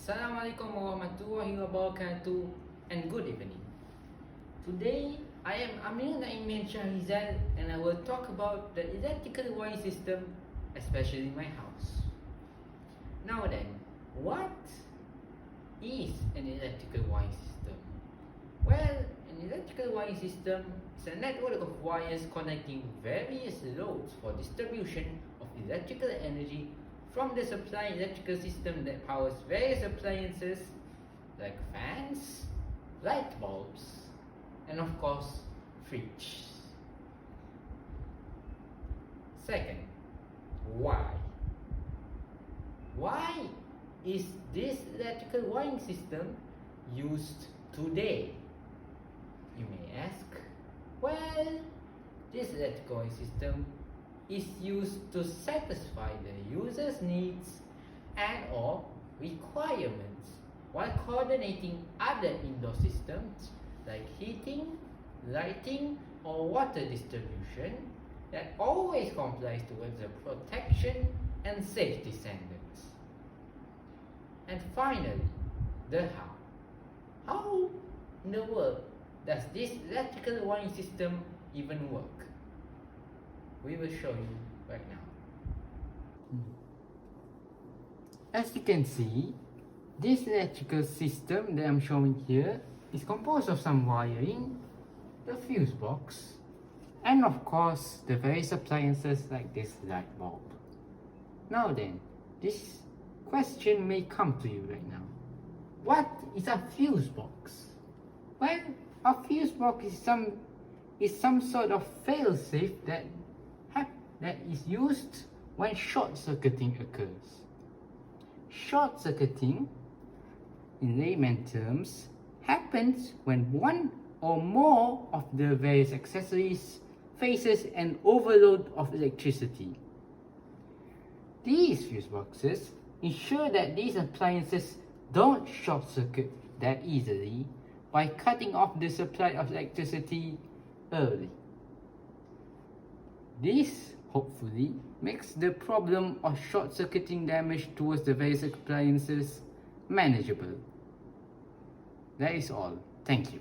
Assalamualaikum warahmatullahi wabarakatuh and good evening. Today I am Amirul Naeem and Syahrizal and I will talk about the electrical wiring system, especially my house. Now then, what is an electrical wiring system? Well, an electrical wiring system is a network of wires connecting various loads for distribution of electrical energy from the supply electrical system that powers various appliances like fans, light bulbs, and of course, fridge. Second, why? Why is this electrical wiring system used today? You may ask. Well, this electrical wiring system is used to satisfy the user's needs and or requirements while coordinating other indoor systems like heating, lighting or water distribution that always complies towards the protection and safety standards. And finally, the how. How in the world does this electrical wiring system even work? We will show you right now. As you can see, this electrical system that I'm showing here is composed of some wiring, the fuse box, and of course the various appliances like this light bulb. Now then, this question may come to you right now. What is a fuse box? Well, a fuse box is some sort of fail-safe that is used when short-circuiting occurs. Short-circuiting, in layman terms, happens when one or more of the various accessories faces an overload of electricity. These fuse boxes ensure that these appliances don't short-circuit that easily by cutting off the supply of electricity early. This hopefully makes the problem of short-circuiting damage towards the various appliances manageable. That is all. Thank you.